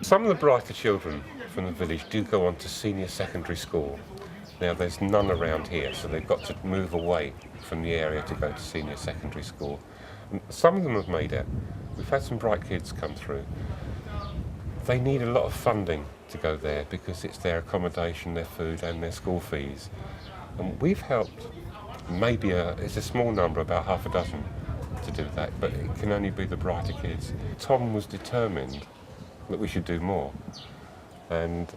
Some of the brighter children from the village do go on to senior secondary school. Now there's none around here, so they've got to move away from the area to go to senior secondary school. And some of them have made it. We've had some bright kids come through. They need a lot of funding to go there because it's their accommodation, their food and their school fees. And we've helped maybe it's a small number, about half a dozen, to do that, but it can only be the brighter kids. Tom was determined that we should do more, and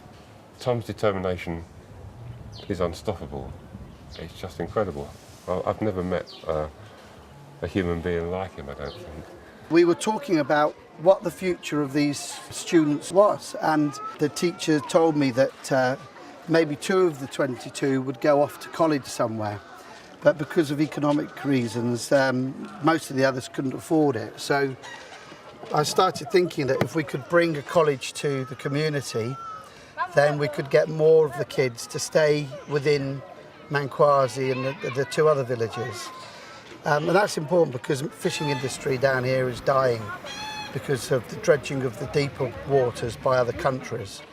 Tom's determination is unstoppable. It's just incredible. I've never met a human being like him, I don't think. We were talking about what the future of these students was, and the teacher told me that maybe 2 of the 22 would go off to college somewhere, but because of economic reasons most of the others couldn't afford it. So I started thinking that if we could bring a college to the community, then we could get more of the kids to stay within Mankoadze and the 2 other villages. And that's important because the fishing industry down here is dying because of the dredging of the deeper waters by other countries.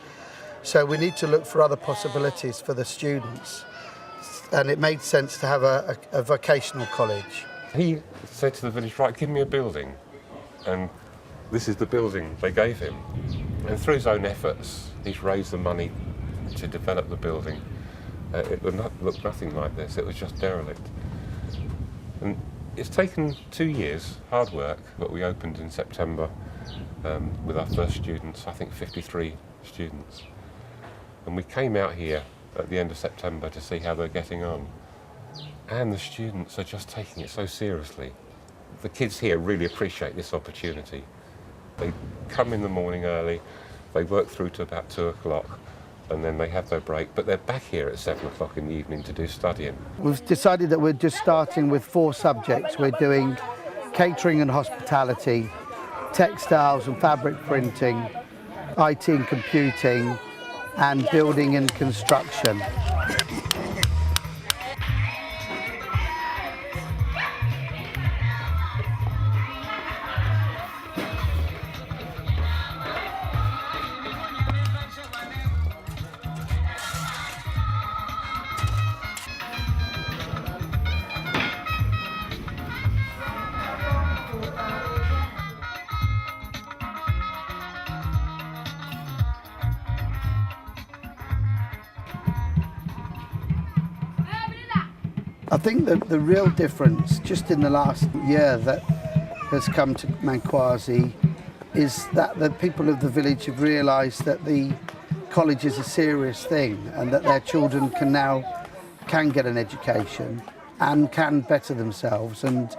So we need to look for other possibilities for the students. And it made sense to have a vocational college. He said to the village, right, give me a building. And this is the building they gave him. And through his own efforts, he's raised the money to develop the building. It would look nothing like this, it was just derelict. And it's taken 2 years, hard work, but we opened in September with our first students, I think 53 students. And we came out here at the end of September to see how they're getting on. And the students are just taking it so seriously. The kids here really appreciate this opportunity. They come in the morning early, they work through to about 2 o'clock, and then they have their break, but they're back here at 7 o'clock in the evening to do studying. We've decided that we're just starting with 4 subjects. We're doing catering and hospitality, textiles and fabric printing, IT and computing, and building and construction. I think that the real difference just in the last year that has come to Mankoadze is that the people of the village have realised that the college is a serious thing and that their children can get an education and can better themselves, and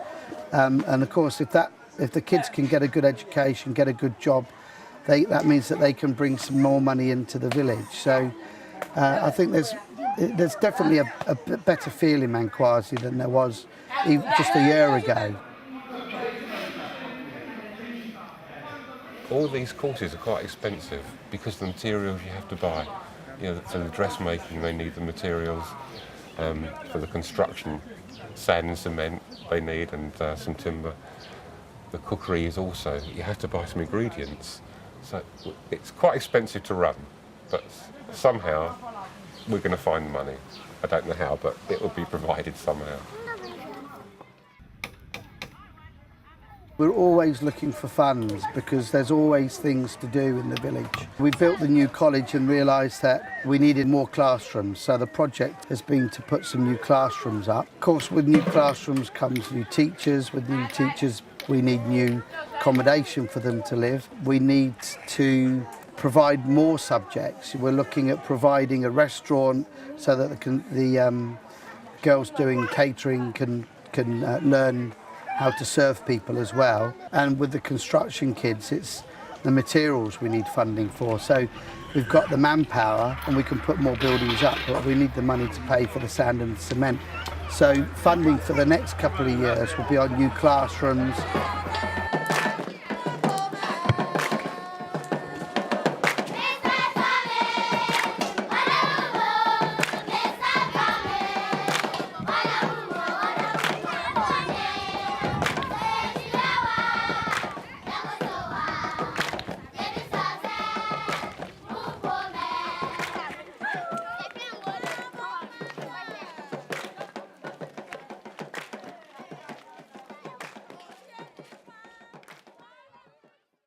of course if the kids can get a good education, get a good job, that means that they can bring some more money into the village. So I think there's definitely a better feel in Mankoadze than there was just a year ago. All these courses are quite expensive because of the materials you have to buy. You know, for the dressmaking they need the materials, for the construction, sand and cement they need, and some timber. The cookery is also, you have to buy some ingredients. So it's quite expensive to run, but somehow we're going to find the money. I don't know how, but it will be provided somehow. We're always looking for funds because there's always things to do in the village. We built the new college and realised that we needed more classrooms, so the project has been to put some new classrooms up. Of course, with new classrooms comes new teachers. With new teachers, we need new accommodation for them to live. We need to provide more subjects. We're looking at providing a restaurant so that the girls doing catering can learn how to serve people as well. And with the construction kids, it's the materials we need funding for. So we've got the manpower and we can put more buildings up, but we need the money to pay for the sand and the cement. So funding for the next couple of years will be on new classrooms,